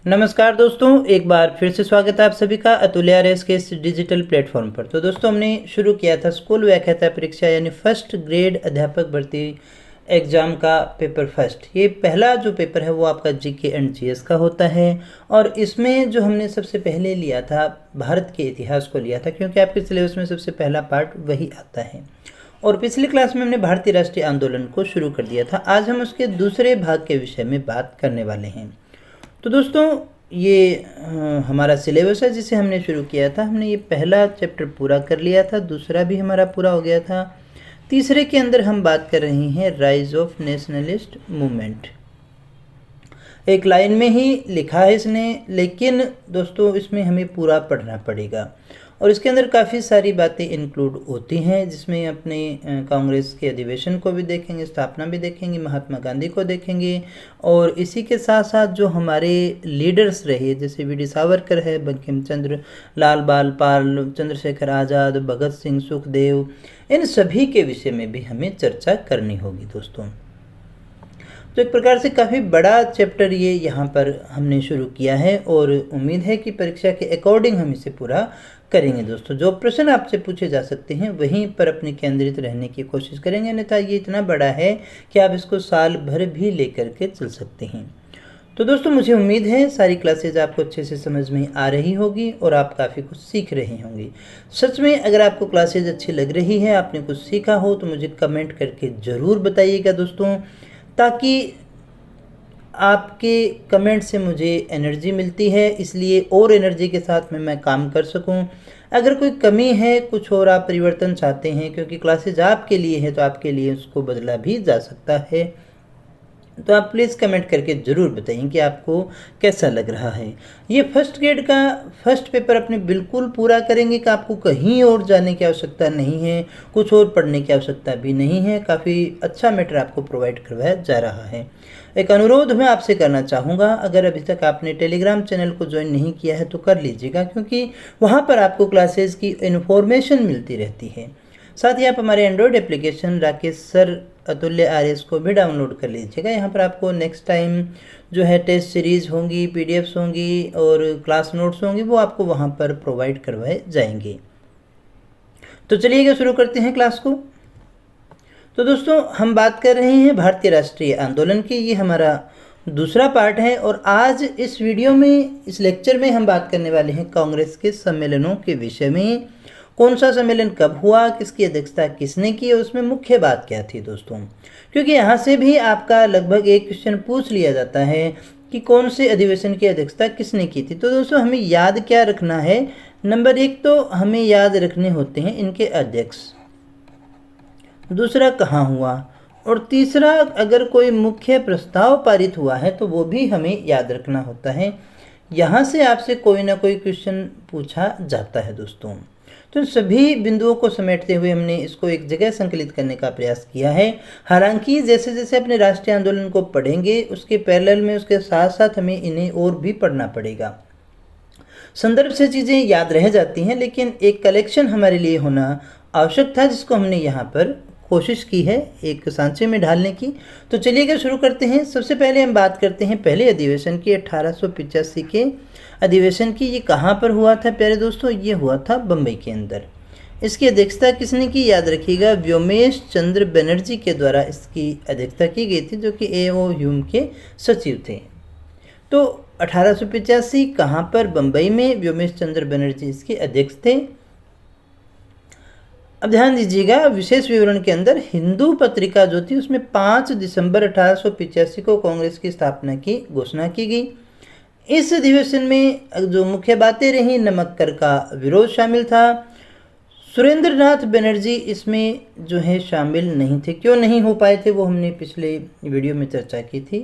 नमस्कार दोस्तों, एक बार फिर से स्वागत है आप सभी का अतुल्य आरएस के इस डिजिटल प्लेटफॉर्म पर। तो दोस्तों, हमने शुरू किया था स्कूल व्याख्याता परीक्षा यानी फर्स्ट ग्रेड अध्यापक भर्ती एग्ज़ाम का पेपर फर्स्ट। ये पहला जो पेपर है वो आपका जीके एंड जीएस का होता है और इसमें जो हमने सबसे पहले लिया था भारत के इतिहास को लिया था, क्योंकि आपके सिलेबस में सबसे पहला पार्ट वही आता है। और पिछली क्लास में हमने भारतीय राष्ट्रीय आंदोलन को शुरू कर दिया था। आज हम उसके दूसरे भाग के विषय में बात करने वाले हैं। तो दोस्तों, ये हमारा सिलेबस है जिसे हमने शुरू किया था। हमने ये पहला चैप्टर पूरा कर लिया था, दूसरा भी हमारा पूरा हो गया था। तीसरे के अंदर हम बात कर रहे हैं राइज ऑफ नेशनलिस्ट मूवमेंट। एक लाइन में ही लिखा है इसने, लेकिन दोस्तों इसमें हमें पूरा पढ़ना पड़ेगा और इसके अंदर काफ़ी सारी बातें इंक्लूड होती हैं, जिसमें अपने कांग्रेस के अधिवेशन को भी देखेंगे, स्थापना भी देखेंगे, महात्मा गांधी को देखेंगे और इसी के साथ साथ जो हमारे लीडर्स रहे जैसे वी डी सावरकर है, बंकिम चंद्र, लाल बाल पाल, चंद्रशेखर आज़ाद, भगत सिंह, सुखदेव, इन सभी के विषय में भी हमें चर्चा करनी होगी दोस्तों। तो एक प्रकार से काफ़ी बड़ा चैप्टर ये यहाँ पर हमने शुरू किया है और उम्मीद है कि परीक्षा के अकॉर्डिंग हम इसे पूरा करेंगे दोस्तों। जो प्रश्न आपसे पूछे जा सकते हैं वहीं पर अपने केंद्रित रहने की कोशिश करेंगे, अन्यथा ये इतना बड़ा है कि आप इसको साल भर भी लेकर के चल सकते हैं। तो दोस्तों, मुझे उम्मीद है सारी क्लासेज आपको अच्छे से समझ में आ रही होगी और आप काफ़ी कुछ सीख रहे होंगे। सच में अगर आपको क्लासेज अच्छी लग रही है, आपने कुछ सीखा हो, तो मुझे कमेंट करके ज़रूर बताइएगा दोस्तों, ताकि आपके कमेंट से मुझे एनर्जी मिलती है, इसलिए और एनर्जी के साथ में मैं काम कर सकूं। अगर कोई कमी है, कुछ और आप परिवर्तन चाहते हैं, क्योंकि क्लासेज आपके लिए है तो आपके लिए उसको बदला भी जा सकता है, तो आप प्लीज़ कमेंट करके ज़रूर बताइए कि आपको कैसा लग रहा है। ये फर्स्ट ग्रेड का फर्स्ट पेपर अपने बिल्कुल पूरा करेंगे कि आपको कहीं और जाने की आवश्यकता नहीं है, कुछ और पढ़ने की आवश्यकता भी नहीं है। काफ़ी अच्छा मैटर आपको प्रोवाइड करवाया जा रहा है। एक अनुरोध मैं आपसे करना चाहूँगा, अगर अभी तक आपने टेलीग्राम चैनल को ज्वाइन नहीं किया है तो कर लीजिएगा, क्योंकि वहाँ पर आपको क्लासेस की इन्फॉर्मेशन मिलती रहती है। साथ ही आप हमारे एंड्रॉयड एप्लीकेशन राकेश सर अतुल्य आरएस को भी डाउनलोड कर लीजिएगा। यहाँ पर आपको नेक्स्ट टाइम जो है टेस्ट सीरीज़ होंगी, पीडीएफ्स होंगी और क्लास नोट्स होंगी, वो आपको वहाँ पर प्रोवाइड करवाए जाएंगे। तो चलिएगा शुरू करते हैं क्लास को। तो दोस्तों, हम बात कर रहे हैं भारतीय राष्ट्रीय आंदोलन की। ये हमारा दूसरा पार्ट है और आज इस वीडियो में, इस लेक्चर में हम बात करने वाले हैं कांग्रेस के सम्मेलनों के विषय में। कौन सा सम्मेलन कब हुआ, किसकी अध्यक्षता किसने की और उसमें मुख्य बात क्या थी दोस्तों, क्योंकि यहाँ से भी आपका लगभग एक क्वेश्चन पूछ लिया जाता है कि कौन से अधिवेशन की अध्यक्षता किसने की थी। तो दोस्तों, हमें याद क्या रखना है? नंबर एक तो हमें याद रखने होते हैं इनके अध्यक्ष, दूसरा कहाँ हुआ, और तीसरा अगर कोई मुख्य प्रस्ताव पारित हुआ है तो वो भी हमें याद रखना होता है। यहाँ से आपसे कोई ना कोई क्वेश्चन पूछा जाता है दोस्तों। तो सभी बिंदुओं को समेटते हुए हमने इसको एक जगह संकलित करने का प्रयास किया है। हालांकि जैसे जैसे अपने राष्ट्रीय आंदोलन को पढ़ेंगे, उसके पैरेलल में, उसके साथ साथ हमें इन्हें और भी पढ़ना पड़ेगा। संदर्भ से चीज़ें याद रह जाती हैं, लेकिन एक कलेक्शन हमारे लिए होना आवश्यक था, जिसको हमने यहाँ पर कोशिश की है एक सांचे में ढालने की। तो चलिएगा शुरू करते हैं। सबसे पहले हम बात करते हैं पहले अधिवेशन की, 1885 के अधिवेशन की। ये कहाँ पर हुआ था प्यारे दोस्तों? ये हुआ था बम्बई के अंदर। इसकी अध्यक्षता किसने की? याद रखिएगा, व्योमेश चंद्र बनर्जी के द्वारा इसकी अध्यक्षता की गई थी, जो कि ए.ओ. ह्यूम के सचिव थे। तो 1885 कहाँ पर? बम्बई में। व्योमेश चंद्र बनर्जी इसके अध्यक्ष थे। अब ध्यान दीजिएगा, विशेष विवरण के अंदर हिंदू पत्रिका जो थी उसमें 5 दिसंबर 1885 को कांग्रेस की स्थापना की घोषणा की गई। इस अधिवेशन में जो मुख्य बातें रहीं, नमक कर का विरोध शामिल था। सुरेंद्र नाथ बनर्जी इसमें जो है शामिल नहीं थे। क्यों नहीं हो पाए थे वो हमने पिछले वीडियो में चर्चा की थी।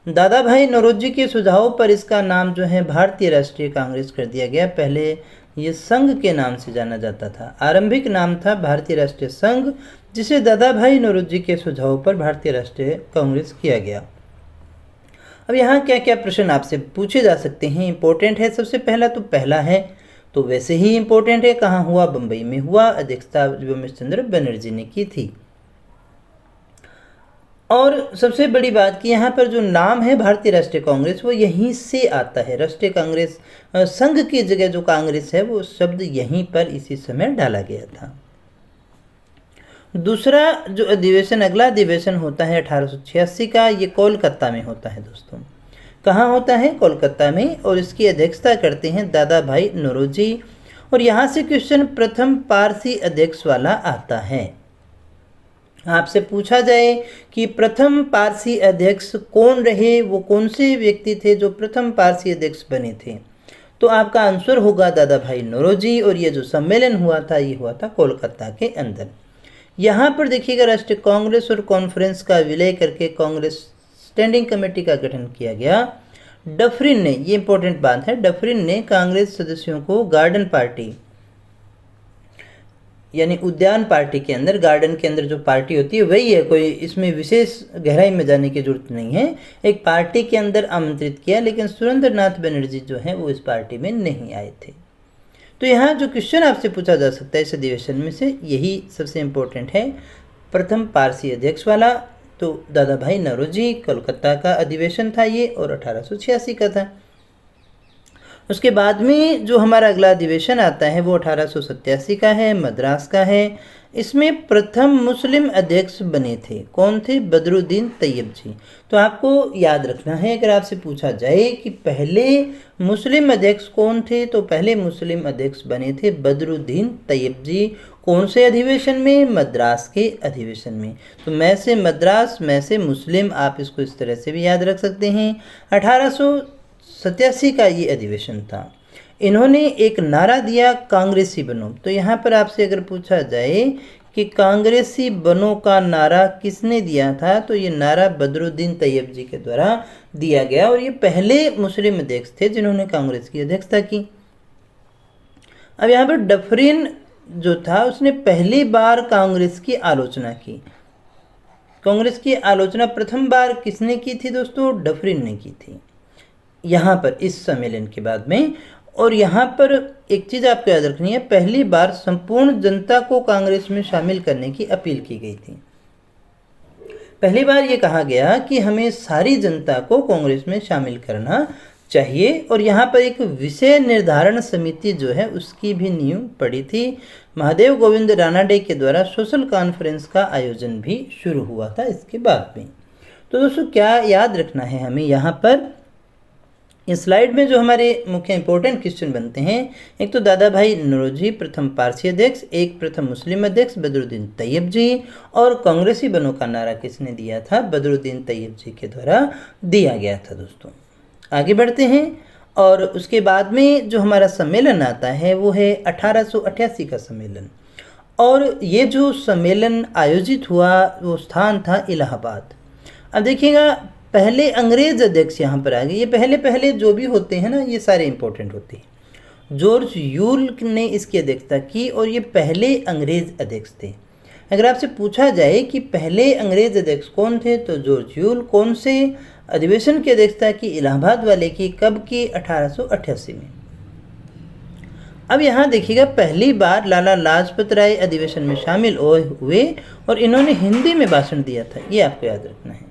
दादा भाई नौरोजी के सुझाव पर इसका नाम जो है भारतीय राष्ट्रीय कांग्रेस कर दिया गया। पहले ये संघ के नाम से जाना जाता था। आरंभिक नाम था भारतीय राष्ट्रीय संघ, जिसे दादा भाई नौरोजी के सुझाव पर भारतीय राष्ट्रीय कांग्रेस किया गया। अब यहाँ क्या क्या प्रश्न आपसे पूछे जा सकते हैं, इंपॉर्टेंट है। सबसे पहला तो पहला है, तो वैसे ही इंपॉर्टेंट है, कहाँ हुआ? बम्बई में हुआ। अध्यक्षता व्योमेश चंद्र बनर्जी ने की थी। और सबसे बड़ी बात कि यहाँ पर जो नाम है भारतीय राष्ट्रीय कांग्रेस वो यहीं से आता है। राष्ट्रीय कांग्रेस संघ की जगह जो कांग्रेस है वो शब्द यहीं पर इसी समय डाला गया था। दूसरा जो अधिवेशन, अगला अधिवेशन होता है 1886 का, ये कोलकाता में होता है दोस्तों। कहाँ होता है? कोलकाता में। और इसकी अध्यक्षता करते हैं दादा भाई नौरोजी। और यहाँ से क्वेश्चन प्रथम पारसी अध्यक्ष वाला आता है। आपसे पूछा जाए कि प्रथम पारसी अध्यक्ष कौन रहे, वो कौन से व्यक्ति थे जो प्रथम पारसी अध्यक्ष बने थे, तो आपका आंसर होगा दादा भाई नौरोजी। और ये जो सम्मेलन हुआ था ये हुआ था कोलकाता के अंदर। यहाँ पर देखिएगा राष्ट्रीय कांग्रेस और कॉन्फ्रेंस का विलय करके कांग्रेस स्टैंडिंग कमेटी का गठन किया गया। डफरिन ने, ये इंपॉर्टेंट बात है, डफरिन ने कांग्रेस सदस्यों को गार्डन पार्टी यानी उद्यान पार्टी के अंदर, गार्डन के अंदर जो पार्टी होती है वही है, कोई इसमें विशेष गहराई में जाने की जरूरत नहीं है, एक पार्टी के अंदर आमंत्रित किया। लेकिन सुरेंद्र नाथ बनर्जी जो है वो इस पार्टी में नहीं आए थे। तो यहाँ जो क्वेश्चन आपसे पूछा जा सकता है इस अधिवेशन में से, यही सबसे इम्पोर्टेंट है, प्रथम पारसी अध्यक्ष वाला। तो दादा भाई नौरोजी, कोलकाता का अधिवेशन था ये, और 1886 का था। उसके बाद में जो हमारा अगला अधिवेशन आता है वो 1887 का है, मद्रास का है। इसमें प्रथम मुस्लिम अध्यक्ष बने थे, कौन थे? बदरुद्दीन तैयब जी। तो आपको याद रखना है, अगर आपसे पूछा जाए कि पहले मुस्लिम अध्यक्ष कौन थे, तो पहले मुस्लिम अध्यक्ष बने थे बदरुद्दीन तैयब जी। कौन से अधिवेशन में? मद्रास के अधिवेशन में। तो मैं से मद्रास, मैं से मुस्लिम, आप इसको इस तरह से भी याद रख सकते हैं। 1887 का ये अधिवेशन था। इन्होंने एक नारा दिया, कांग्रेसी बनो। तो यहाँ पर आपसे अगर पूछा जाए कि कांग्रेसी बनो का नारा किसने दिया था, तो ये नारा बदरुद्दीन तैयब जी के द्वारा दिया गया। और ये पहले मुस्लिम अध्यक्ष थे जिन्होंने कांग्रेस की अध्यक्षता की। अब यहाँ पर डफरिन जो था उसने पहली बार कांग्रेस की आलोचना की। कांग्रेस की आलोचना प्रथम बार किसने की थी दोस्तों? डफरिन ने की थी, यहाँ पर इस सम्मेलन के बाद में। और यहाँ पर एक चीज़ आपको याद रखनी है, पहली बार संपूर्ण जनता को कांग्रेस में शामिल करने की अपील की गई थी। पहली बार ये कहा गया कि हमें सारी जनता को कांग्रेस में शामिल करना चाहिए। और यहाँ पर एक विषय निर्धारण समिति जो है उसकी भी नींव पड़ी थी। महादेव गोविंद रानाडे के द्वारा सोशल कॉन्फ्रेंस का आयोजन भी शुरू हुआ था इसके बाद में। तो दोस्तों क्या याद रखना है हमें यहाँ पर, इस स्लाइड में जो हमारे मुख्य इंपॉर्टेंट क्वेश्चन बनते हैं, एक तो दादा भाई नौरोजी प्रथम पारसी अध्यक्ष, एक प्रथम मुस्लिम अध्यक्ष बदरुद्दीन तैयब जी, और कांग्रेसी बनो का नारा किसने दिया था? बदरुद्दीन तैयब जी के द्वारा दिया गया था। दोस्तों आगे बढ़ते हैं, और उसके बाद में जो हमारा सम्मेलन आता है वो है 1888 का सम्मेलन। और ये जो सम्मेलन आयोजित हुआ वो स्थान था इलाहाबाद। अब देखिएगा पहले अंग्रेज अध्यक्ष यहाँ पर आ गए। ये पहले जो भी होते हैं ना ये सारे इंपॉर्टेंट होते हैं। जॉर्ज यूल ने इसकी अध्यक्षता की और ये पहले अंग्रेज अध्यक्ष थे। अगर आपसे पूछा जाए कि पहले अंग्रेज अध्यक्ष कौन थे, तो जॉर्ज यूल। कौन से अधिवेशन की अध्यक्षता की? इलाहाबाद वाले की। कब की? 1888 में। अब यहाँ देखिएगा पहली बार लाला लाजपत राय अधिवेशन में शामिल हुए और इन्होंने हिंदी में भाषण दिया था, ये आपको याद रखना है।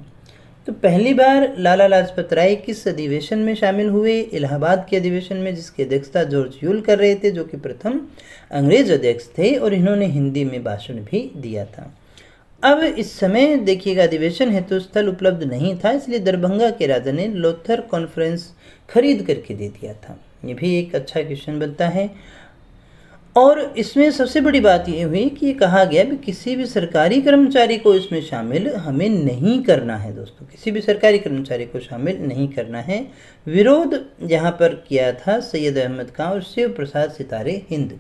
तो पहली बार लाला लाजपत राय किस अधिवेशन में शामिल हुए? इलाहाबाद के अधिवेशन में, जिसकी अध्यक्षता जॉर्ज यूल कर रहे थे, जो कि प्रथम अंग्रेज अध्यक्ष थे, और इन्होंने हिंदी में भाषण भी दिया था। अब इस समय देखिएगा अधिवेशन हेतु स्थल उपलब्ध नहीं था, इसलिए दरभंगा के राजा ने लोथर कॉन्फ्रेंस खरीद करके दे दिया था। ये भी एक अच्छा क्वेश्चन बनता है। और इसमें सबसे बड़ी बात ये हुई कि ये कहा गया कि किसी भी सरकारी कर्मचारी को इसमें शामिल हमें नहीं करना है। दोस्तों किसी भी सरकारी कर्मचारी को शामिल नहीं करना है। विरोध यहाँ पर किया था सैयद अहमद खां और शिव प्रसाद सितारे हिंद।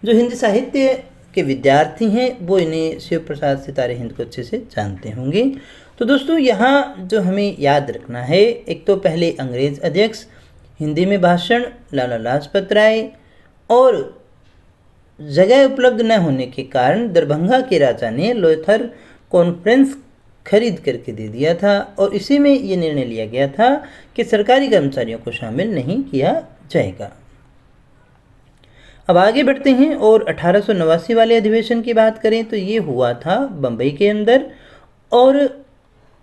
जो हिंदी साहित्य के विद्यार्थी हैं वो इन्हें शिव प्रसाद सितारे हिंद को अच्छे से जानते होंगे। तो दोस्तों यहाँ जो हमें याद रखना है, एक तो पहले अंग्रेज अध्यक्ष, हिंदी में भाषण लाला लाजपत राय, और जगह उपलब्ध न होने के कारण दरभंगा के राजा ने लोथर कॉन्फ्रेंस खरीद करके दे दिया था, और इसी में ये निर्णय लिया गया था कि सरकारी कर्मचारियों को शामिल नहीं किया जाएगा। अब आगे बढ़ते हैं और 1889 वाले अधिवेशन की बात करें तो ये हुआ था बम्बई के अंदर, और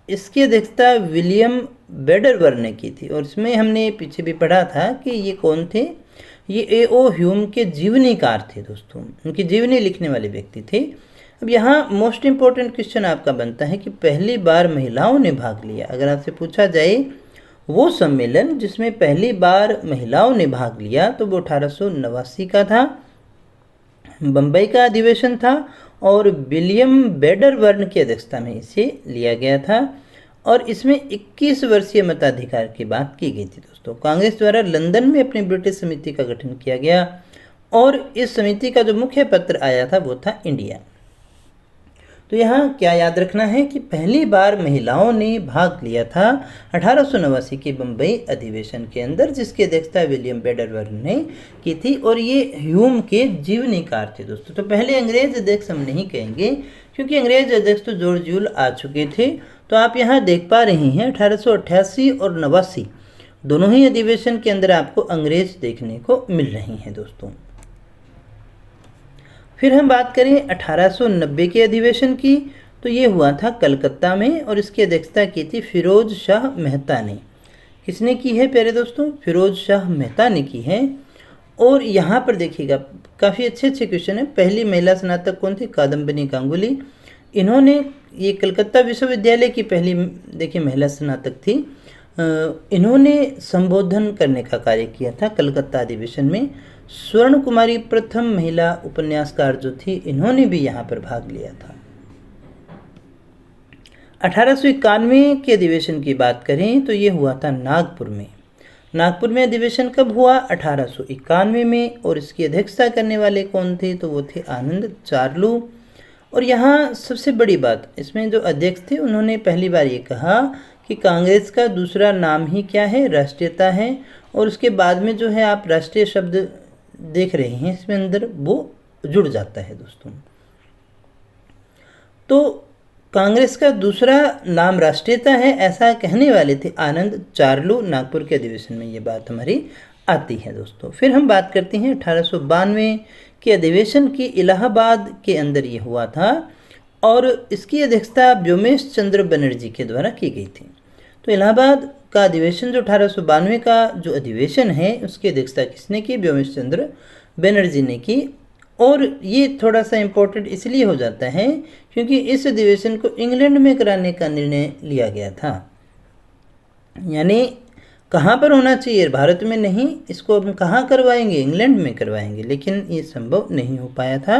इसकी अध्यक्षता विलियम बेडरवर ने की थी। और इसमें हमने पीछे भी पढ़ा था कि ये कौन थे, ये ए.ओ. ह्यूम के जीवनीकार थे दोस्तों, उनकी जीवनी लिखने वाले व्यक्ति थे। अब यहाँ मोस्ट इम्पोर्टेंट क्वेश्चन आपका बनता है कि पहली बार महिलाओं ने भाग लिया। अगर आपसे पूछा जाए वो सम्मेलन जिसमें पहली बार महिलाओं ने भाग लिया तो वो 1889 का था, बम्बई का अधिवेशन था और विलियम बेडरवर्न की अध्यक्षता में इसे लिया गया था और इसमें 21 वर्षीय मताधिकार की बात की गई थी दोस्तों। कांग्रेस द्वारा लंदन में अपनी ब्रिटिश समिति का गठन किया गया और इस समिति का जो मुख्य पत्र आया था वो था इंडिया। तो यहाँ क्या याद रखना है कि पहली बार महिलाओं ने भाग लिया था 1889 के बम्बई अधिवेशन के अंदर, जिसकी अध्यक्षता विलियम बेडरवर्न ने की थी और ये ह्यूम के जीवनीकार थे दोस्तों। तो पहले अंग्रेज अध्यक्ष हम नहीं कहेंगे क्योंकि अंग्रेज अध्यक्ष तो जॉर्ज यूल आ चुके थे। तो आप यहाँ देख पा रहे हैं 1888 और 89 दोनों ही अधिवेशन के अंदर आपको अंग्रेज देखने को मिल रही हैं दोस्तों। फिर हम बात करें 1890 के अधिवेशन की, तो ये हुआ था कलकत्ता में और इसकी अध्यक्षता की थी फिरोज शाह मेहता ने। किसने की है प्यारे दोस्तों? फिरोज शाह मेहता ने की है। और यहाँ पर देखिएगा काफ़ी अच्छे क्वेश्चन है। पहली महिला स्नातक कौन थी? कादम्बिनी गांगुली। इन्होंने ये कलकत्ता विश्वविद्यालय की पहली देखिए महिला स्नातक थी। इन्होंने संबोधन करने का कार्य किया था कलकत्ता अधिवेशन में। स्वर्ण कुमारी प्रथम महिला उपन्यासकार जो थी, इन्होंने भी यहाँ पर भाग लिया था। 1891 के अधिवेशन की बात करें तो ये हुआ था नागपुर में। नागपुर में अधिवेशन कब हुआ? 1891 में। और इसकी अध्यक्षता करने वाले कौन थे? तो वो थे आनंद चार्लू। और यहाँ सबसे बड़ी बात, इसमें जो अध्यक्ष थे उन्होंने पहली बार ये कहा कि कांग्रेस का दूसरा नाम ही क्या है? राष्ट्रीयता है। और उसके बाद में जो है आप राष्ट्रीय शब्द देख रहे हैं इसमें अंदर, वो जुड़ जाता है दोस्तों। तो कांग्रेस का दूसरा नाम राष्ट्रीयता है, ऐसा कहने वाले थे आनंद चार्लू। नागपुर के अधिवेशन में ये बात हमारी आती है दोस्तों। फिर हम बात करते हैं 1892 के अधिवेशन की। इलाहाबाद के अंदर ये हुआ था और इसकी अध्यक्षता व्योमेश चंद्र बनर्जी के द्वारा की गई थी। तो इलाहाबाद का अधिवेशन जो 1892 का जो अधिवेशन है उसकी अध्यक्षता किसने की? व्योमेश चंद्र बनर्जी ने की। और ये थोड़ा सा इम्पोर्टेंट इसलिए हो जाता है क्योंकि इस अधिवेशन को इंग्लैंड में कराने का निर्णय लिया गया था। यानी कहाँ पर होना चाहिए? भारत में नहीं, इसको हम कहाँ करवाएंगे? इंग्लैंड में करवाएंगे, लेकिन ये संभव नहीं हो पाया था।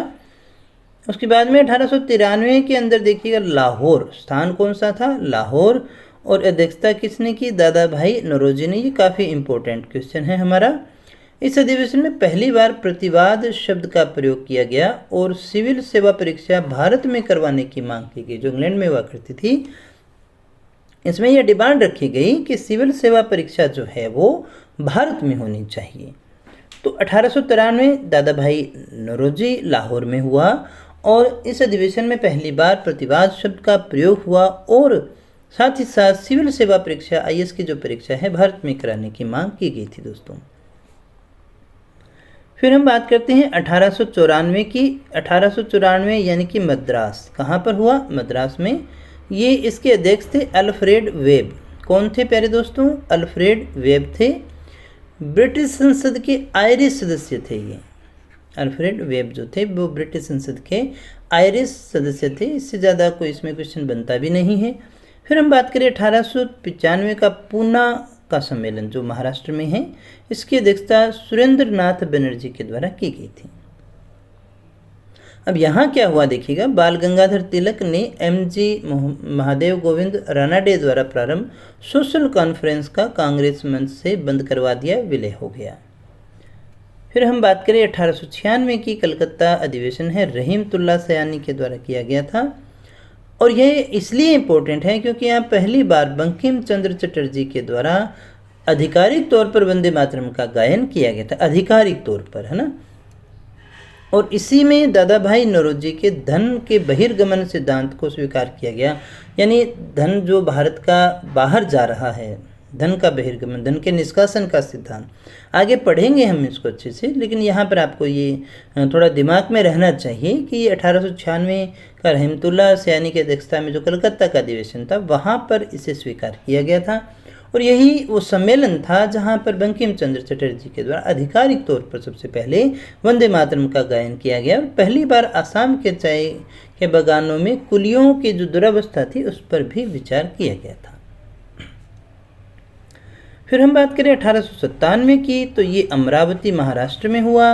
उसके बाद में 1893 के अंदर देखिएगा लाहौर, स्थान कौन सा था? लाहौर। और अध्यक्षता किसने की? दादा भाई नौरोजी ने। ये काफ़ी इम्पोर्टेंट क्वेश्चन है हमारा। इस अधिवेशन में पहली बार प्रतिवाद शब्द का प्रयोग किया गया और सिविल सेवा परीक्षा भारत में करवाने की मांग की गई, जो इंग्लैंड में हुआ करती थी। इसमें यह डिमांड रखी गई कि सिविल सेवा परीक्षा जो है वो भारत में होनी चाहिए। तो 1893 दादा भाई नौरोजी लाहौर में हुआ और इस अधिवेशन में पहली बार प्रतिवाद शब्द का प्रयोग हुआ और साथ ही साथ सिविल सेवा परीक्षा आईएएस की जो परीक्षा है भारत में कराने की मांग की गई थी दोस्तों। फिर हम बात करते हैं 1894 की। 1894 यानी कि मद्रास, कहाँ पर हुआ? मद्रास में। ये इसके अध्यक्ष थे अल्फ्रेड वेब। कौन थे प्यारे दोस्तों? अल्फ्रेड वेब थे। ब्रिटिश संसद के आयरिश सदस्य थे ये। अल्फ्रेड वेब जो थे वो ब्रिटिश संसद के आयरिश सदस्य थे। इससे ज़्यादा कोई इसमें क्वेश्चन बनता भी नहीं है। फिर हम बात करें 1895 का पूना का सम्मेलन जो महाराष्ट्र में है, इसकी अध्यक्षता सुरेंद्र नाथ बनर्जी के द्वारा की गई थी। अब यहाँ क्या हुआ देखिएगा, बाल गंगाधर तिलक ने एमजी महादेव गोविंद रानाडे द्वारा प्रारंभ सोशल कॉन्फ्रेंस का कांग्रेस मंच से बंद करवा दिया, विलय हो गया। फिर हम बात करें 1896 की। कलकत्ता अधिवेशन है, रहीमतुल्ला सयानी के द्वारा किया गया था और यह इसलिए इम्पोर्टेंट है क्योंकि यहाँ पहली बार बंकिम चंद्र चटर्जी के द्वारा आधिकारिक तौर पर वंदे मातरम का गायन किया गया था, आधिकारिक तौर पर, है ना। और इसी में दादा भाई नौरोजी के धन के बहिर्गमन सिद्धांत को स्वीकार किया गया, यानी धन जो भारत का बाहर जा रहा है, धन का बहिर्गमन, धन के निष्कासन का सिद्धांत। आगे पढ़ेंगे हम इसको अच्छे से, लेकिन यहाँ पर आपको ये थोड़ा दिमाग में रहना चाहिए कि ये 1896 का रहमतुल्लाह सयानी की अध्यक्षता में जो कलकत्ता का अधिवेशन था, वहाँ पर इसे स्वीकार किया गया था। और यही वो सम्मेलन था जहाँ पर बंकिम चंद्र चटर्जी के द्वारा आधिकारिक तौर पर सबसे पहले वंदे मातरम का गायन किया गया। और पहली बार आसाम के चाय के बागानों में कुलियों की जो दुरावस्था थी उस पर भी विचार किया गया था। फिर हम बात करें 1897 की, तो ये अमरावती महाराष्ट्र में हुआ।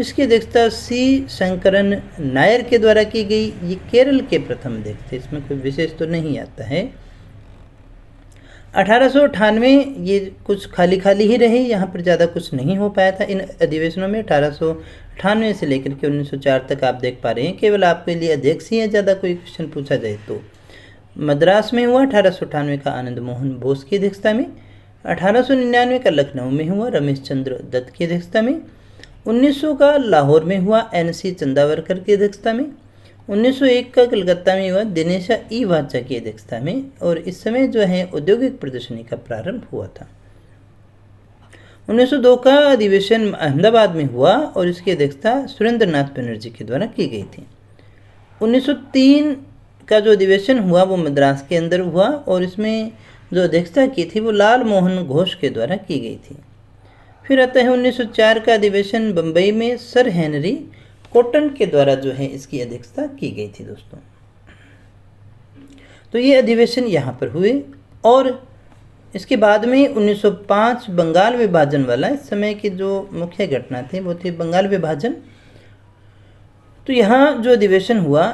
इसकी अध्यक्षता सी शंकरन नायर के द्वारा की गई। ये केरल के प्रथम अध्यक्ष थे, इसमें कोई विशेष तो नहीं आता है। 1898 ये कुछ खाली खाली ही रहे, यहाँ पर ज़्यादा कुछ नहीं हो पाया था इन अधिवेशनों में। 1898 से लेकर के 1904 तक आप देख पा रहे हैं, केवल आपके लिए अध्यक्ष ही है, ज़्यादा कोई क्वेश्चन पूछा जाए तो। मद्रास में हुआ 1898 का आनंद मोहन बोस की अध्यक्षता में। 1899 का लखनऊ में हुआ रमेश चंद्र दत्त की अध्यक्षता में। 1900 का लाहौर में हुआ NC चंदावरकर की अध्यक्षता में। 1901 का कलकत्ता में हुआ दिनेशा ई वाचा की अध्यक्षता में। और इस समय जो है औद्योगिक प्रदर्शनी का प्रारंभ हुआ था। 1902 का अधिवेशन अहमदाबाद में हुआ और इसकी अध्यक्षता सुरेंद्र नाथ बनर्जी के द्वारा की गई थी। 1903 का जो अधिवेशन हुआ वो मद्रास के अंदर हुआ और इसमें जो अध्यक्षता की थी वो लाल मोहन घोष के द्वारा की गई थी। फिर आता है 1904 का अधिवेशन बम्बई में सर हेनरी कॉटन के द्वारा जो है इसकी अध्यक्षता की गई थी दोस्तों। तो ये अधिवेशन यहाँ पर हुए। और इसके बाद में 1905 बंगाल विभाजन वाला, इस समय की जो मुख्य घटना थी वो थी बंगाल विभाजन। तो यहाँ जो अधिवेशन हुआ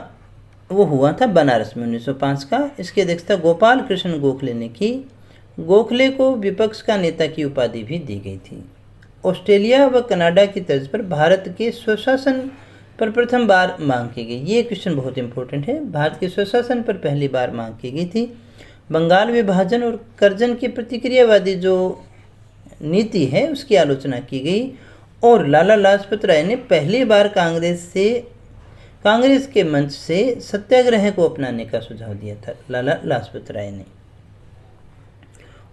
वो हुआ था बनारस में 1905 का। इसकी अध्यक्षता गोपाल कृष्ण गोखले ने की। गोखले को विपक्ष का नेता की उपाधि भी दी गई थी। ऑस्ट्रेलिया व कनाडा की तर्ज पर भारत के स्वशासन पर प्रथम बार मांग की गई। ये क्वेश्चन बहुत इंपॉर्टेंट है। भारत के स्वशासन पर पहली बार मांग की गई थी। बंगाल विभाजन और कर्जन की प्रतिक्रियावादी जो नीति है उसकी आलोचना की गई। और लाला लाजपत राय ने पहली बार कांग्रेस के मंच से सत्याग्रह को अपनाने का सुझाव दिया था लाला लाजपत राय ने।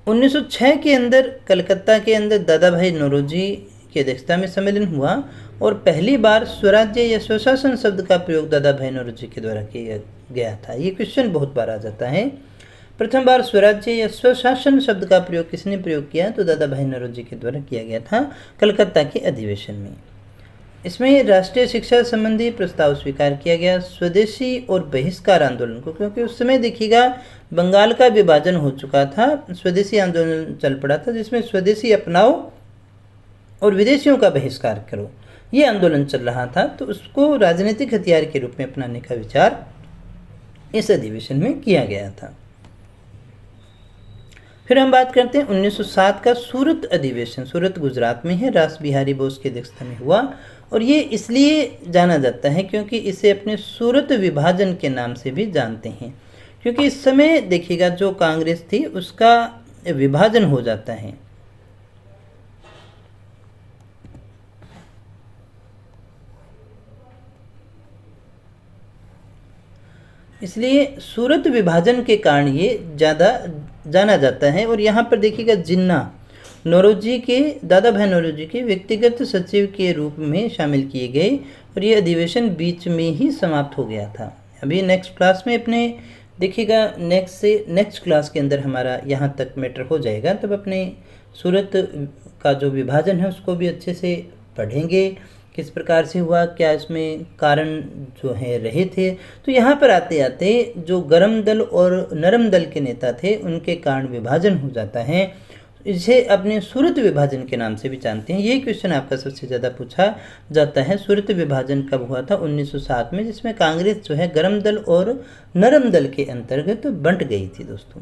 1906 के अंदर कलकत्ता के अंदर दादा भाई नौरोजी की अध्यक्षता में सम्मेलन हुआ और पहली बार स्वराज्य या स्वशासन शब्द का प्रयोग दादा भाई नौरोजी के द्वारा किया गया था। ये क्वेश्चन बहुत बार आ जाता है। प्रथम बार स्वराज्य या स्वशासन शब्द का प्रयोग किसने प्रयोग किया, तो दादा भाई नौरोजी के द्वारा किया गया था कलकत्ता के अधिवेशन में। इसमें राष्ट्रीय शिक्षा संबंधी प्रस्ताव स्वीकार किया गया। स्वदेशी और बहिष्कार आंदोलन को, क्योंकि उस समय देखिएगा बंगाल का विभाजन हो चुका था, स्वदेशी आंदोलन चल पड़ा था जिसमें स्वदेशी अपनाओ और विदेशियों का बहिष्कार करो, ये आंदोलन चल रहा था। तो उसको राजनीतिक हथियार के रूप में अपनाने का विचार इस अधिवेशन में किया गया था। फिर हम बात करते हैं 1907 का सूरत अधिवेशन। सूरत गुजरात में है, रास बिहारी बोस की अध्यक्षता में हुआ और ये इसलिए जाना जाता है क्योंकि इसे अपने सूरत विभाजन के नाम से भी जानते हैं, क्योंकि इस समय देखिएगा जो कांग्रेस थी उसका विभाजन हो जाता है। इसलिए सूरत विभाजन के कारण ये ज़्यादा जाना जाता है। और यहाँ पर देखिएगा जिन्ना नौरोजी के, दादा भाई नौरोजी के व्यक्तिगत सचिव के रूप में शामिल किए गए और ये अधिवेशन बीच में ही समाप्त हो गया था। अभी नेक्स्ट क्लास में अपने देखिएगा नेक्स्ट क्लास के अंदर हमारा यहाँ तक मैटर हो जाएगा, तब अपने सूरत का जो विभाजन है उसको भी अच्छे से पढ़ेंगे, किस प्रकार से हुआ, क्या इसमें कारण जो है रहे थे। तो यहाँ पर आते आते जो गरम दल और नरम दल के नेता थे उनके कारण विभाजन हो जाता है। इसे अपने सूरत विभाजन के नाम से भी जानते हैं। ये क्वेश्चन आपका सबसे ज़्यादा पूछा जाता है। सूरत विभाजन कब हुआ था? 1907 में, जिसमें कांग्रेस जो है गरम दल और नरम दल के अंतर्गत बंट गई थी दोस्तों।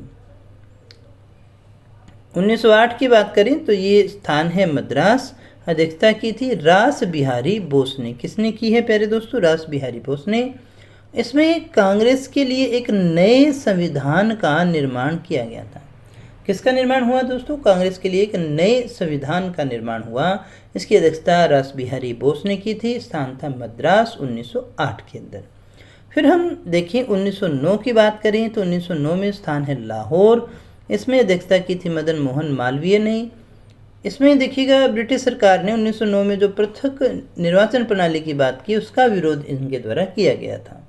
1908 की बात करें तो ये स्थान है मद्रास। अध्यक्षता की थी रास बिहारी बोस ने। किसने की है प्यारे दोस्तों? रास बिहारी बोस ने। इसमें कांग्रेस के लिए एक नए संविधान का निर्माण किया गया था। किसका निर्माण हुआ दोस्तों? कांग्रेस के लिए एक नए संविधान का निर्माण हुआ। इसकी अध्यक्षता रास बिहारी बोस ने की थी। स्थान था मद्रास 1908 के अंदर। फिर हम देखें 1909 की बात करें तो 1909 में स्थान है लाहौर इसमें अध्यक्षता की थी मदन मोहन मालवीय ने। इसमें देखिएगा ब्रिटिश सरकार ने 1909 में जो पृथक निर्वाचन प्रणाली की बात की उसका विरोध इनके द्वारा किया गया था।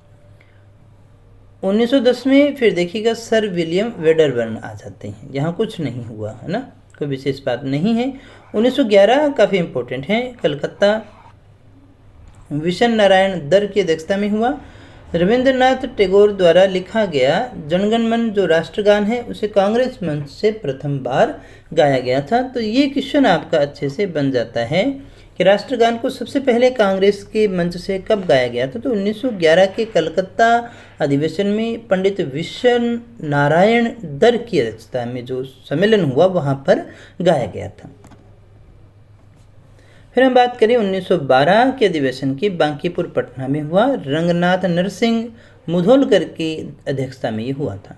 1910 में फिर देखिएगा सर विलियम वेडरबर्न आ जाते हैं, यहाँ कुछ नहीं हुआ है ना, कोई विशेष बात नहीं है। 1911 काफ़ी इम्पोर्टेंट है, कलकत्ता विशन नारायण दर की अध्यक्षता में हुआ। रविंद्रनाथ टैगोर द्वारा लिखा गया जनगण मन जो राष्ट्रगान है उसे कांग्रेस मंच से प्रथम बार गाया गया था। तो ये क्वेश्चन आपका अच्छे से बन जाता है कि राष्ट्रगान को सबसे पहले कांग्रेस के मंच से कब गाया गया था। तो 1911 के कलकत्ता अधिवेशन में पंडित विशन नारायण दर की अध्यक्षता में जो सम्मेलन हुआ वहाँ पर गाया गया था। फिर हम बात करें 1912 के अधिवेशन की, बांकीपुर पटना में हुआ, रंगनाथ नरसिंह मुधोलकर की अध्यक्षता में ये हुआ था।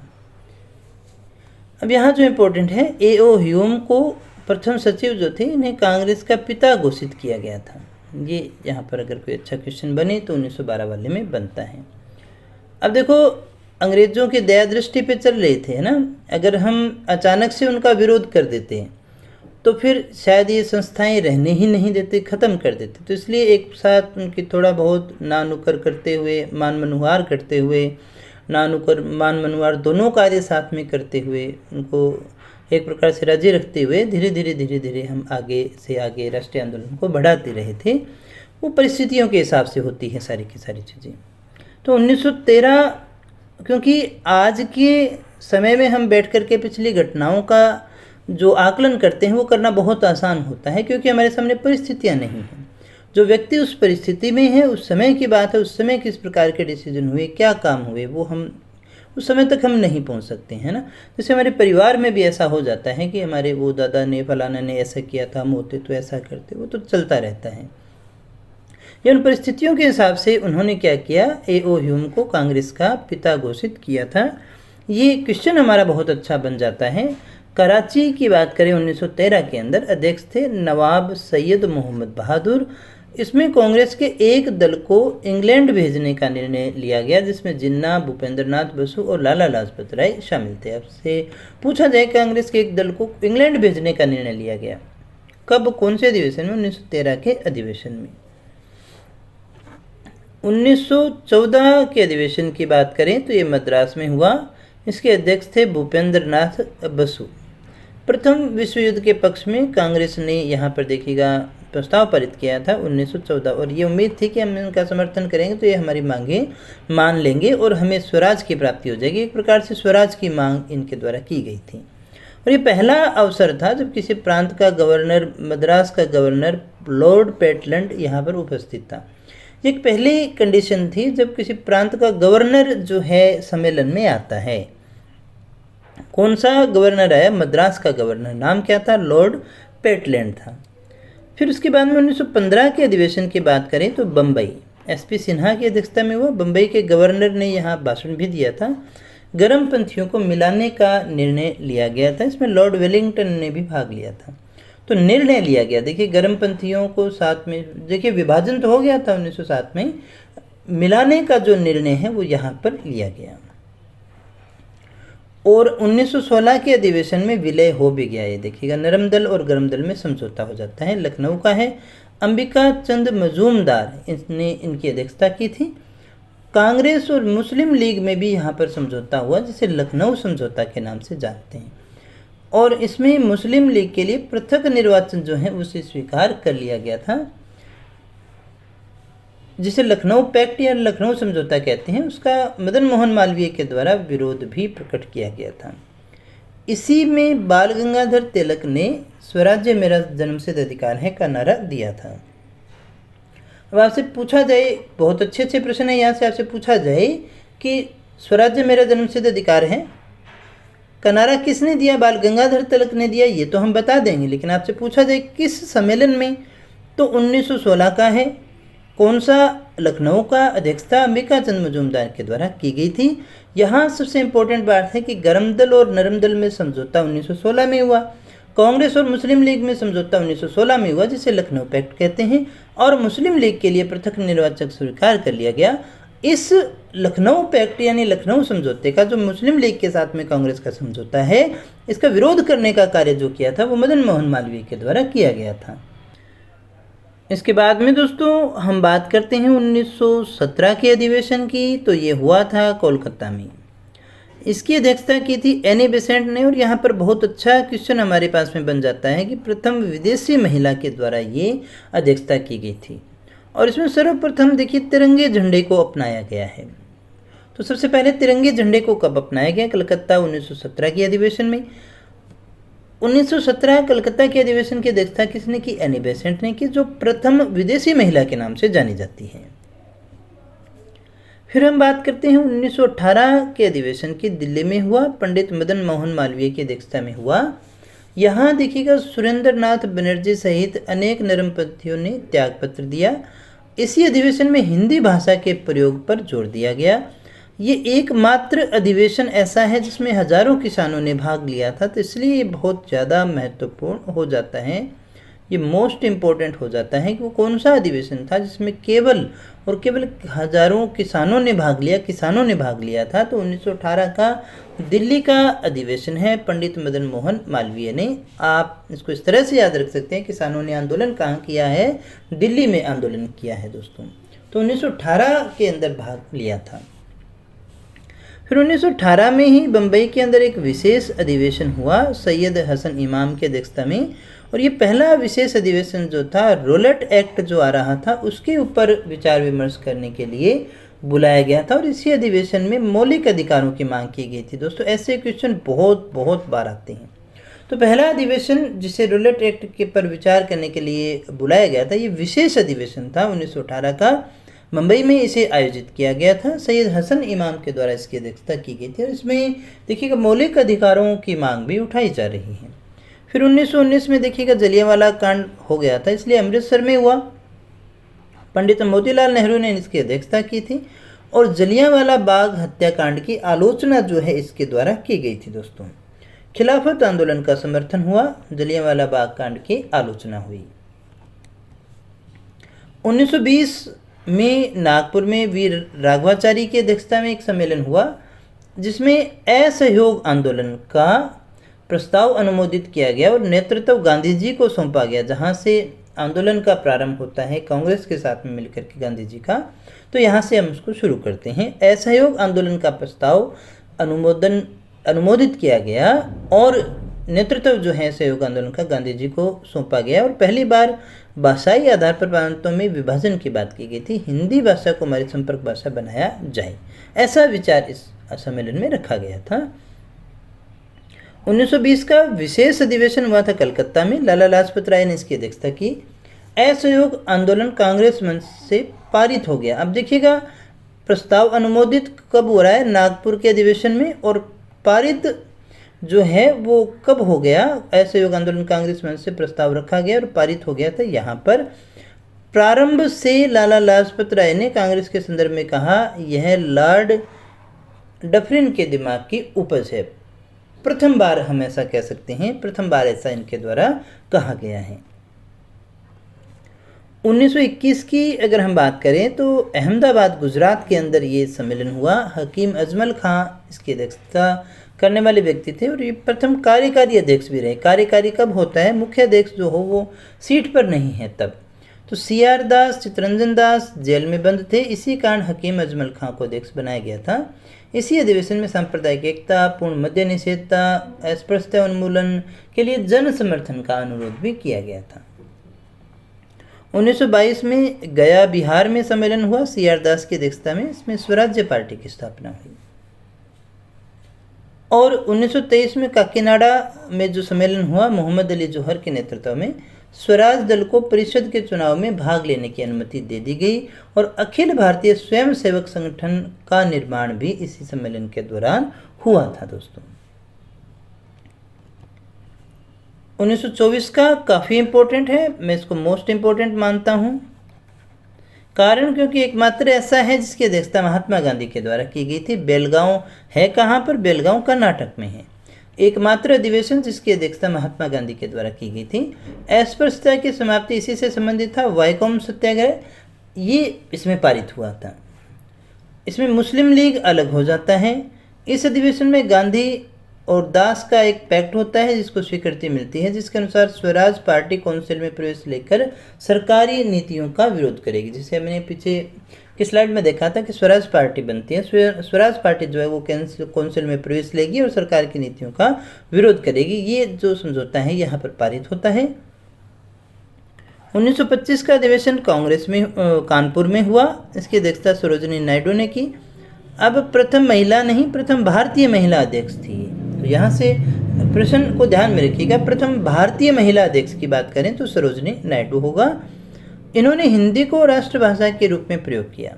अब यहाँ जो इम्पोर्टेंट है, A.O. ह्यूम को प्रथम सचिव जो थे इन्हें कांग्रेस का पिता घोषित किया गया था। ये यहाँ पर अगर कोई अच्छा क्वेश्चन बने तो 1912 वाले में बनता है। अब देखो अंग्रेजों की दया दृष्टि पे चल रहे थे ना, अगर हम अचानक से उनका विरोध कर देते तो फिर शायद ये संस्थाएं रहने ही नहीं देते, ख़त्म कर देते। तो इसलिए एक साथ उनकी थोड़ा बहुत नानुकर करते हुए, मान मनुहार करते हुए, नानुकर मान मनुहार दोनों कार्य साथ में करते हुए, उनको एक प्रकार से राजी रखते हुए धीरे धीरे हम आगे से आगे राष्ट्रीय आंदोलन को बढ़ाते रहे थे। वो परिस्थितियों के हिसाब से होती है सारी की सारी चीज़ें। तो 1913, क्योंकि आज के समय में हम बैठ कर के पिछली घटनाओं का जो आकलन करते हैं वो करना बहुत आसान होता है, क्योंकि हमारे सामने परिस्थितियां नहीं हैं। जो व्यक्ति उस परिस्थिति में है, उस समय की बात है, उस समय किस प्रकार के डिसीजन हुए, क्या काम हुए, वो हम उस समय तक हम नहीं पहुंच सकते हैं ना। जैसे हमारे परिवार में भी ऐसा हो जाता है कि हमारे वो दादा ने फलाना ने ऐसा किया था, हम होते तो ऐसा करते, वो तो चलता रहता है। ये उन परिस्थितियों के हिसाब से उन्होंने क्या किया, A.O. ह्यूम को कांग्रेस का पिता घोषित किया था। ये क्वेश्चन हमारा बहुत अच्छा बन जाता है। कराची की बात करें 1913 के अंदर अध्यक्ष थे नवाब सैयद मोहम्मद बहादुर। इसमें कांग्रेस के एक दल को इंग्लैंड भेजने का निर्णय लिया गया, जिसमें जिन्ना, भूपेंद्र नाथ बसु और लाला लाजपत राय शामिल थे। आपसे पूछा जाए कांग्रेस के एक दल को इंग्लैंड भेजने का निर्णय लिया गया कब, कौन से अधिवेशन में? 1913 के अधिवेशन में। 1914 के अधिवेशन की बात करें तो ये मद्रास में हुआ। इसके अध्यक्ष थे भूपेंद्र नाथ बसु। प्रथम विश्व युद्ध के पक्ष में कांग्रेस ने यहाँ पर देखिएगा प्रस्ताव पारित किया था 1914, और ये उम्मीद थी कि हम इनका समर्थन करेंगे तो ये हमारी मांगें मान लेंगे और हमें स्वराज की प्राप्ति हो जाएगी। एक प्रकार से स्वराज की मांग इनके द्वारा की गई थी। और ये पहला अवसर था जब किसी प्रांत का गवर्नर, मद्रास का गवर्नर लॉर्ड पेटलैंड यहाँ पर उपस्थित था। एक पहली कंडीशन थी जब किसी प्रांत का गवर्नर जो है सम्मेलन में आता है। कौन सा गवर्नर आया? मद्रास का गवर्नर। नाम क्या था? लॉर्ड पेटलैंड था। फिर उसके बाद में 1915 के अधिवेशन की बात करें तो बम्बई SP सिन्हा की अध्यक्षता में हुआ। बम्बई के गवर्नर ने यहाँ भाषण भी दिया था। गर्मपंथियों को मिलाने का निर्णय लिया गया था। इसमें लॉर्ड वेलिंगटन ने भी भाग लिया था। तो निर्णय लिया गया, देखिए गर्मपंथियों को साथ में, देखिए विभाजन तो हो गया था 1907 में, मिलाने का जो निर्णय है वो यहाँ पर लिया गया। और 1916 के अधिवेशन में विलय हो भी गया। ये देखिएगा नरम दल और गर्म दल में समझौता हो जाता है। लखनऊ का है, अंबिका चंद मजूमदार इसने इनकी अध्यक्षता की थी। कांग्रेस और मुस्लिम लीग में भी यहाँ पर समझौता हुआ, जिसे लखनऊ समझौता के नाम से जानते हैं। और इसमें मुस्लिम लीग के लिए पृथक निर्वाचन जो है उसे स्वीकार कर लिया गया था, जिसे लखनऊ पैक्ट या लखनऊ समझौता कहते हैं। उसका मदन मोहन मालवीय के द्वारा विरोध भी प्रकट किया गया था। इसी में बाल गंगाधर तिलक ने स्वराज्य मेरा जन्मसिद्ध अधिकार है का नारा दिया था। अब आपसे पूछा जाए, बहुत अच्छे अच्छे प्रश्न है यहाँ से, आपसे पूछा जाए कि स्वराज्य मेरा जन्मसिद्ध अधिकार है का नारा किसने दिया? बाल गंगाधर तिलक ने दिया, ये तो हम बता देंगे। लेकिन आपसे पूछा जाए किस सम्मेलन में, तो 1916 का है। कौन सा? लखनऊ का। अध्यक्षता अंबिका चंद मजूमदार के द्वारा की गई थी। यहाँ सबसे इम्पोर्टेंट बात है कि गर्म दल और नरम दल में समझौता 1916 में हुआ। कांग्रेस और मुस्लिम लीग में समझौता 1916 में हुआ, जिसे लखनऊ पैक्ट कहते हैं। और मुस्लिम लीग के लिए पृथक निर्वाचक स्वीकार कर लिया गया। इस लखनऊ पैक्ट यानी लखनऊ समझौते का, जो मुस्लिम लीग के साथ में कांग्रेस का समझौता है, इसका विरोध करने का कार्य जो किया था वो मदन मोहन मालवीय के द्वारा किया गया था। इसके बाद में दोस्तों हम बात करते हैं 1917 के अधिवेशन की। तो ये हुआ था कोलकाता में। इसकी अध्यक्षता की थी एनी बेसेंट ने। और यहाँ पर बहुत अच्छा क्वेश्चन हमारे पास में बन जाता है कि प्रथम विदेशी महिला के द्वारा ये अध्यक्षता की गई थी। और इसमें सर्वप्रथम देखिए तिरंगे झंडे को अपनाया गया है। तो सबसे पहले तिरंगे झंडे को कब अपनाया गया? कलकत्ता 1917 के अधिवेशन में। 1917 कलकत्ता के अधिवेशन की अध्यक्षता किसने की? एनी बेसेंट ने की, जो प्रथम विदेशी महिला के नाम से जानी जाती है। फिर हम बात करते हैं 1918 के अधिवेशन की, दिल्ली में हुआ, पंडित मदन मोहन मालवीय की अध्यक्षता में हुआ। यहाँ देखिएगा सुरेंद्र नाथ बनर्जी सहित अनेक नरमपंथियों ने त्यागपत्र दिया। इसी अधिवेशन में हिंदी भाषा के प्रयोग पर जोर दिया गया। ये एकमात्र अधिवेशन ऐसा है जिसमें हजारों किसानों ने भाग लिया था, तो इसलिए ये बहुत ज़्यादा महत्वपूर्ण हो जाता है, ये मोस्ट इम्पोर्टेंट हो जाता है कि वो कौन सा अधिवेशन था जिसमें केवल और केवल हजारों किसानों ने भाग लिया था। तो 1918 का दिल्ली का अधिवेशन है, पंडित मदन मोहन मालवीय ने। आप इसको इस तरह से याद रख सकते हैं, किसानों ने आंदोलन कहाँ किया है? दिल्ली में आंदोलन किया है दोस्तों। तो 1918 के अंदर भाग लिया था। फिर 1918 में ही बम्बई के अंदर एक विशेष अधिवेशन हुआ सैयद हसन इमाम की अध्यक्षता में। और ये पहला विशेष अधिवेशन जो था, रोलेट एक्ट जो आ रहा था उसके ऊपर विचार विमर्श करने के लिए बुलाया गया था। और इसी अधिवेशन में मौलिक अधिकारों की मांग की गई थी। दोस्तों ऐसे क्वेश्चन बहुत बार आते हैं। तो पहला अधिवेशन जिसे रोलेट एक्ट के पर विचार करने के लिए बुलाया गया था, ये विशेष अधिवेशन था 1918 का। मुंबई में इसे आयोजित किया गया था, सैयद हसन इमाम के द्वारा इसकी अध्यक्षता की गई थी। और इसमें देखिएगा मौलिक अधिकारों की मांग भी उठाई जा रही है। फिर 1919 में देखिएगा जलियांवाला कांड हो गया था, इसलिए अमृतसर में हुआ। पंडित मोतीलाल नेहरू ने इसकी अध्यक्षता की थी। और जलियांवाला बाग हत्याकांड की आलोचना जो है इसके द्वारा की गई थी दोस्तों। खिलाफत आंदोलन का समर्थन हुआ, जलियांवाला बाग कांड की आलोचना हुई। 1920 में नागपुर में वीर राघवाचारी की अध्यक्षता में एक सम्मेलन हुआ, जिसमें असहयोग आंदोलन का प्रस्ताव अनुमोदित किया गया और नेतृत्व गांधी जी को सौंपा गया, जहां से आंदोलन का प्रारंभ होता है कांग्रेस के साथ में मिलकर के गांधी जी का। तो यहाँ से हम उसको शुरू करते हैं। असहयोग आंदोलन का प्रस्ताव अनुमोदित किया गया और नेतृत्व जो है सहयोग आंदोलन का गांधी जी को सौंपा गया। और पहली बार भाषाई आधार पर प्रांतों में विभाजन की बात की गई थी, हिंदी भाषा को हमारी संपर्क भाषा बनाया जाए, ऐसा विचार इस सम्मेलन में रखा गया था। 1920 का विशेष अधिवेशन हुआ था कलकत्ता में, लाला लाजपत राय ने इसकी अध्यक्षता की। असहयोग आंदोलन कांग्रेस मंच से पारित हो गया। अब देखिएगा प्रस्ताव अनुमोदित कब हो रहा है? नागपुर के अधिवेशन में। और पारित जो है वो कब हो गया? असहयोग आंदोलन कांग्रेस मंच से प्रस्ताव रखा गया और पारित हो गया था। यहाँ पर प्रारंभ से लाला लाजपत राय ने कांग्रेस के संदर्भ में कहा, यह लॉर्ड डफरिन के दिमाग की उपज है। प्रथम बार हम ऐसा कह सकते हैं, प्रथम बार ऐसा इनके द्वारा कहा गया है। 1921 की अगर हम बात करें तो अहमदाबाद गुजरात के अंदर ये सम्मेलन हुआ। हकीम अजमल खां इसकी अध्यक्षता करने वाले व्यक्ति थे और ये प्रथम कार्यकारी अध्यक्ष भी रहे। कार्यकारी कब होता है? मुख्य अध्यक्ष जो हो वो सीट पर नहीं है तब। तो CR दास, चितरंजन दास जेल में बंद थे, इसी कारण हकीम अजमल खां को अध्यक्ष बनाया गया था। इसी अधिवेशन में सांप्रदायिक एकता, पूर्ण मद्य निषेधता, अस्पृश्यता उन्मूलन के लिए जन समर्थन का अनुरोध भी किया गया था। 1922 में गया बिहार में सम्मेलन हुआ CR दास की अध्यक्षता में, इसमें स्वराज्य पार्टी की स्थापना हुई। और 1923 में काकीनाडा में जो सम्मेलन हुआ मोहम्मद अली जौहर के नेतृत्व में, स्वराज दल को परिषद के चुनाव में भाग लेने की अनुमति दे दी गई और अखिल भारतीय स्वयंसेवक संगठन का निर्माण भी इसी सम्मेलन के दौरान हुआ था दोस्तों। 1924 का काफ़ी इम्पोर्टेंट है, मैं इसको मोस्ट इम्पोर्टेंट मानता हूँ। कारण क्योंकि एकमात्र ऐसा है जिसकी अध्यक्षता महात्मा गांधी के द्वारा की गई थी। बेलगांव है कहाँ पर? बेलगांव कर्नाटक में है। एकमात्र अधिवेशन जिसकी अध्यक्षता महात्मा गांधी के द्वारा की गई थी। अस्पृश्यता की समाप्ति इसी से संबंधित था। वाईकोम सत्याग्रह ये इसमें पारित हुआ था। इसमें मुस्लिम लीग अलग हो जाता है। इस अधिवेशन में गांधी और दास का एक पैक्ट होता है जिसको स्वीकृति मिलती है, जिसके अनुसार स्वराज पार्टी काउंसिल में प्रवेश लेकर सरकारी नीतियों का विरोध करेगी। जिसे हमने पीछे की स्लाइड में देखा था कि स्वराज पार्टी बनती है, स्वराज पार्टी जो है वो काउंसिल में प्रवेश लेगी और सरकार की नीतियों का विरोध करेगी। ये जो समझौता है यहाँ पर पारित होता है। 1925 का अधिवेशन कांग्रेस में कानपुर में हुआ। इसकी अध्यक्षता सरोजिनी नायडू ने की। अब प्रथम महिला नहीं, प्रथम भारतीय महिला अध्यक्ष थी। तो यहाँ से प्रश्न को ध्यान में रखिएगा, प्रथम भारतीय महिला अध्यक्ष की बात करें तो सरोजिनी नायडू होगा। इन्होंने हिंदी को राष्ट्रभाषा के रूप में प्रयोग किया।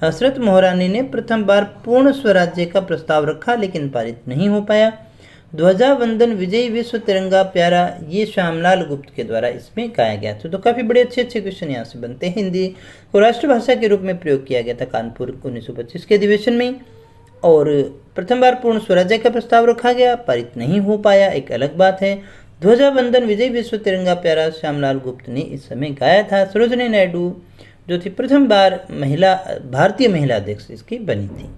हसरत मोहरानी ने प्रथम बार पूर्ण स्वराज्य का प्रस्ताव रखा लेकिन पारित नहीं हो पाया। ध्वजा वंदन विजयी विश्व तिरंगा प्यारा, ये श्यामलाल गुप्त के द्वारा इसमें गाया गया था। तो काफ़ी बड़े अच्छे क्वेश्चन यहाँ से बनते हैं। हिंदी को राष्ट्रभाषा के रूप में प्रयोग किया गया था कानपुर 1925 के अधिवेशन में, और प्रथम बार पूर्ण स्वराज्य का प्रस्ताव रखा गया, पारित नहीं हो पाया, एक अलग बात है। ध्वजा वंदन विजय विश्व तिरंगा प्यारा श्यामलाल गुप्त ने इस समय गाया था। सरोजिनी नायडू जो थी प्रथम बार भारतीय महिला अध्यक्ष इसकी बनी थी।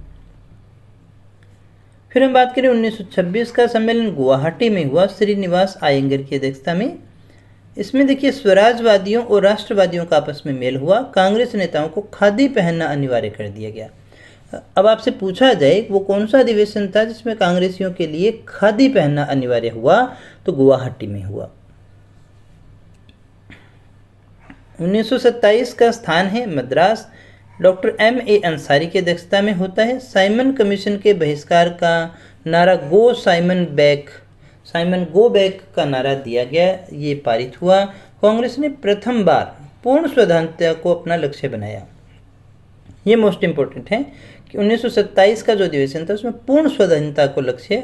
फिर हम बात करें 1926 का सम्मेलन गुवाहाटी में हुआ श्रीनिवास अयंगर की अध्यक्षता में। इसमें देखिए स्वराजवादियों और राष्ट्रवादियों का आपस में मेल हुआ। कांग्रेस नेताओं को खादी पहनना अनिवार्य कर दिया गया। अब आपसे पूछा जाए वो कौन सा अधिवेशन था जिसमें कांग्रेसियों के लिए खादी पहनना अनिवार्य हुआ, तो गुवाहाटी में हुआ। 1927 का स्थान है मद्रास। Doctor M.A. अंसारी की अध्यक्षता में होता है। साइमन कमीशन के बहिष्कार का नारा साइमन गो बैक का नारा दिया गया, ये पारित हुआ। कांग्रेस ने प्रथम बार पूर्ण स्वाधीनता को अपना लक्ष्य बनाया। ये मोस्ट इंपॉर्टेंट है कि 1927 का जो अधिवेशन था उसमें पूर्ण स्वाधीनता को लक्ष्य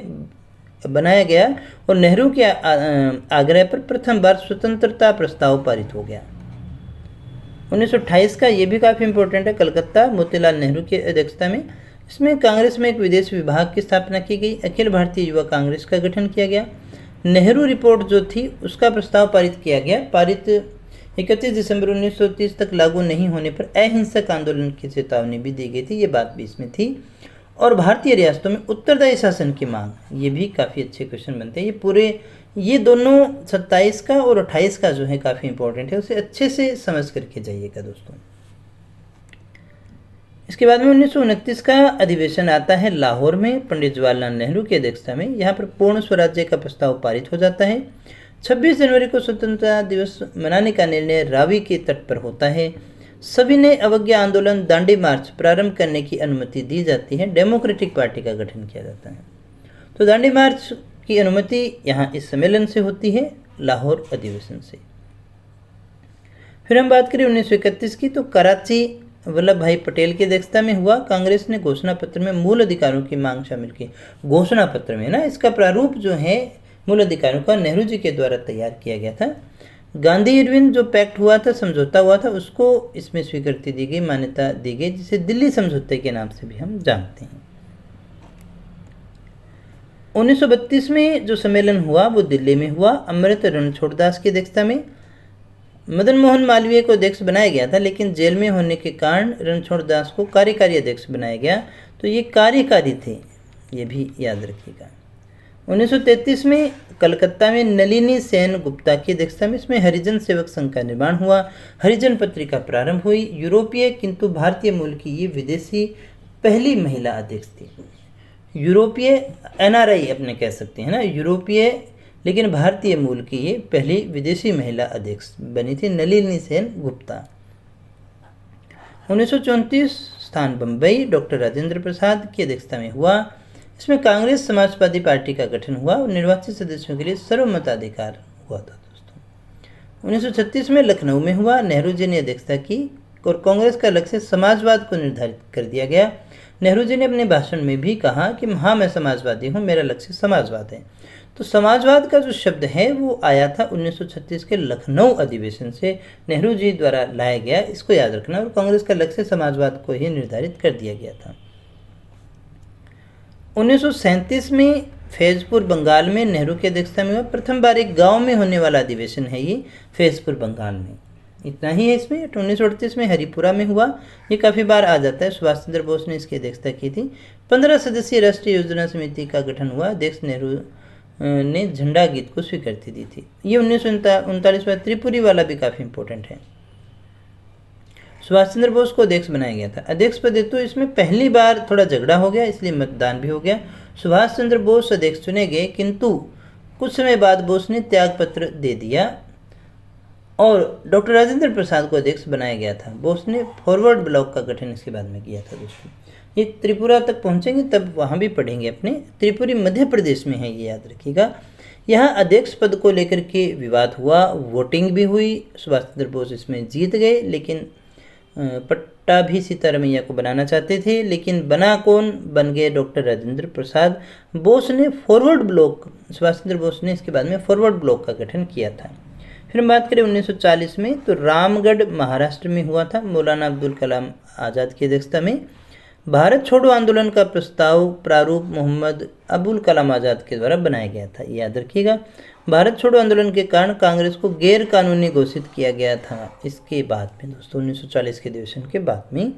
बनाया गया और नेहरू के आग्रह पर प्रथम बार स्वतंत्रता प्रस्ताव पारित हो गया। 1928 का ये भी काफ़ी इंपॉर्टेंट है, कलकत्ता मोतीलाल नेहरू की अध्यक्षता में। इसमें कांग्रेस में एक विदेश विभाग की स्थापना की गई। अखिल भारतीय युवा कांग्रेस का गठन किया गया। नेहरू रिपोर्ट जो थी उसका प्रस्ताव पारित किया गया। 31 दिसंबर 1930 तक लागू नहीं होने पर अहिंसक आंदोलन की चेतावनी भी दी गई थी, ये बात भी इसमें थी। और भारतीय रियासतों में उत्तरदायी शासन की मांग, ये भी काफ़ी अच्छे क्वेश्चन बनते हैं। ये दोनों 27 का और 28 का जो है काफ़ी इंपॉर्टेंट है, उसे अच्छे से समझ करके जाइएगा दोस्तों। इसके बाद में 1929 का अधिवेशन आता है लाहौर में पंडित जवाहरलाल नेहरू की अध्यक्षता में। यहाँ पर पूर्ण स्वराज्य का प्रस्ताव पारित हो जाता है। 26 जनवरी को स्वतंत्रता दिवस मनाने का निर्णय रावी के तट पर होता है। सभी ने अवज्ञा आंदोलन दांडी मार्च प्रारंभ करने की अनुमति दी जाती है। डेमोक्रेटिक पार्टी का गठन किया जाता है। तो दांडी मार्च की अनुमति यहाँ इस सम्मेलन से होती है, लाहौर अधिवेशन से। फिर हम बात करें 1931 की, तो कराची वल्लभ भाई पटेल की अध्यक्षता में हुआ। कांग्रेस ने घोषणा पत्र में मूल अधिकारों की मांग शामिल की। घोषणा पत्र में ना इसका प्रारूप जो है मूल अधिकारों का नेहरू जी के द्वारा तैयार किया गया था। गांधी इरविन जो पैक्ट हुआ था, समझौता हुआ था, उसको इसमें स्वीकृति दी गई, मान्यता दी गई, जिसे दिल्ली समझौते के नाम से भी हम जानते हैं। 1932 में जो सम्मेलन हुआ वो दिल्ली में हुआ। अमृत रणछोड़ दास की अध्यक्षता में। मदन मोहन मालवीय को अध्यक्ष बनाया गया था, लेकिन जेल में होने के कारण रणछोड़ दास को कार्यकारी अध्यक्ष बनाया गया। तो ये कार्यकारी थे, ये भी याद रखिएगा। 1933 में कलकत्ता में नलिनी सेन गुप्ता की अध्यक्षता में इसमें हरिजन सेवक संघ का निर्माण हुआ। हरिजन पत्रिका प्रारंभ हुई। यूरोपीय किंतु भारतीय मूल की ये विदेशी पहली महिला अध्यक्ष थी। यूरोपीय NRI अपने कह सकते हैं ना, यूरोपीय लेकिन भारतीय मूल की ये पहली विदेशी महिला अध्यक्ष बनी थी, नलिनी सेन गुप्ता। 1934 स्थान बम्बई डॉक्टर राजेंद्र प्रसाद की अध्यक्षता में हुआ। इसमें कांग्रेस समाजवादी पार्टी का गठन हुआ और निर्वाचित सदस्यों के लिए सर्वमताधिकार हुआ था दोस्तों। 1936 में लखनऊ में हुआ। नेहरू जी ने अध्यक्षता की और कांग्रेस का लक्ष्य समाजवाद को निर्धारित कर दिया गया। नेहरू जी ने अपने भाषण में भी कहा कि हाँ, मैं समाजवादी हूँ, मेरा लक्ष्य समाजवाद है। तो समाजवाद का जो शब्द है वो आया था 1936 के लखनऊ अधिवेशन से, नेहरू जी द्वारा लाया गया, इसको याद रखना। और कांग्रेस का लक्ष्य समाजवाद को ही निर्धारित कर दिया गया था। 1937 में फैजपुर बंगाल में नेहरू की अध्यक्षता में हुआ। प्रथम बार एक गांव में होने वाला अधिवेशन है ये, फैजपुर बंगाल में। इतना ही है इसमें। 1938 में हरिपुरा में हुआ, ये काफ़ी बार आ जाता है। सुभाष चंद्र बोस ने इसकी अध्यक्षता की थी। 15 सदस्यीय राष्ट्रीय योजना समिति का गठन हुआ। अध्यक्ष नेहरू ने झंडा गीत को स्वीकृति दी थी। ये 1939 में त्रिपुरी वाला भी काफ़ी इंपॉर्टेंट है। सुभाष चंद्र बोस को अध्यक्ष बनाया गया था। अध्यक्ष पद हेतु इसमें पहली बार थोड़ा झगड़ा हो गया, इसलिए मतदान भी हो गया। सुभाष चंद्र बोस अध्यक्ष चुने गए, किंतु कुछ समय बाद बोस ने त्याग पत्र दे दिया और डॉक्टर राजेंद्र प्रसाद को अध्यक्ष बनाया गया था। बोस ने फॉरवर्ड ब्लॉक का गठन इसके बाद में किया था। दोस्तों ये त्रिपुरा तक पहुंचेंगे तब वहाँ भी पढ़ेंगे अपने। त्रिपुरी मध्य प्रदेश में है, ये याद रखिएगा। यहाँ अध्यक्ष पद को लेकर के विवाद हुआ, वोटिंग भी हुई। सुभाष चंद्र बोस इसमें जीत गए, लेकिन पट्टाभी सीतारमैया को बनाना चाहते थे, लेकिन बना कौन? बन गए डॉक्टर राजेंद्र प्रसाद। बोस ने फॉरवर्ड ब्लॉक, सुभाष चंद्र बोस ने इसके बाद में फॉरवर्ड ब्लॉक का गठन किया था। फिर हम बात करें 1940 में, तो रामगढ़ महाराष्ट्र में हुआ था। मौलाना अब्दुल कलाम आज़ाद की अध्यक्षता में भारत छोड़ो आंदोलन का प्रस्ताव प्रारूप मोहम्मद अबुल कलाम आज़ाद के द्वारा बनाया गया था, ये याद रखिएगा। भारत छोड़ो आंदोलन के कारण कांग्रेस को गैर कानूनी घोषित किया गया था। इसके बाद में दोस्तों 1940 के अधिवेशन के बाद में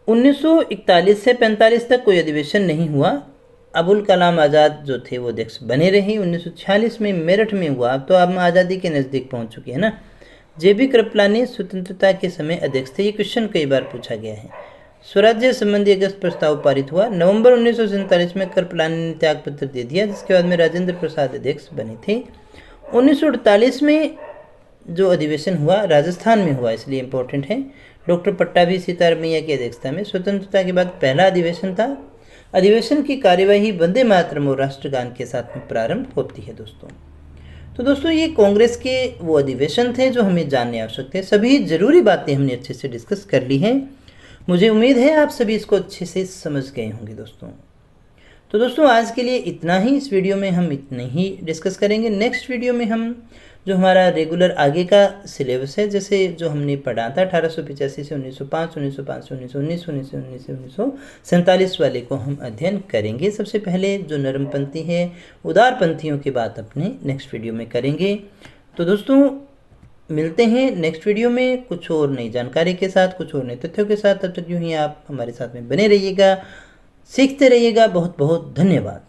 1941 से 45 तक कोई अधिवेशन नहीं हुआ। अबुल कलाम आज़ाद जो थे वो अध्यक्ष बने रहे। 1946 में मेरठ में हुआ। अब तो हम आज़ादी के नज़दीक पहुंच चुके हैं ना। जेबी कृपलानी स्वतंत्रता के समय अध्यक्ष थे। ये क्वेश्चन कई बार पूछा गया है। स्वराज्य संबंधी अगस्त प्रस्ताव पारित हुआ। नवंबर 1947 में कृपलानी ने त्याग पत्र दे दिया, जिसके बाद में राजेंद्र प्रसाद अध्यक्ष बने थे। 1948 में जो अधिवेशन हुआ राजस्थान में हुआ, इसलिए इम्पोर्टेंट है। डॉक्टर पट्टाभी सीतारमैया की अध्यक्षता में स्वतंत्रता के बाद पहला अधिवेशन था। अधिवेशन की कार्यवाही वंदे मातरम और राष्ट्रगान के साथ में प्रारंभ होती है दोस्तों। तो दोस्तों ये कांग्रेस के वो अधिवेशन थे जो हमें जानने आवश्यक थे। सभी जरूरी बातें हमने अच्छे से डिस्कस कर ली हैं। मुझे उम्मीद है आप सभी इसको अच्छे से समझ गए होंगे दोस्तों। तो दोस्तों आज के लिए इतना ही। इस वीडियो में हम इतने ही डिस्कस करेंगे। नेक्स्ट वीडियो में हम जो हमारा रेगुलर आगे का सिलेबस है, जैसे जो हमने पढ़ा था 1885 से 1905, 1905 से 1919, 1919 से 1947 वाले को हम अध्ययन करेंगे। सबसे पहले जो नरमपंथी है, उदारपंथियों की बात अपने नेक्स्ट वीडियो में करेंगे। तो दोस्तों मिलते हैं नेक्स्ट वीडियो में कुछ और नई जानकारी के साथ, कुछ और नए तथ्यों के साथ। तब तक यूँ ही आप हमारे साथ में बने रहिएगा, सीखते रहिएगा। बहुत बहुत धन्यवाद।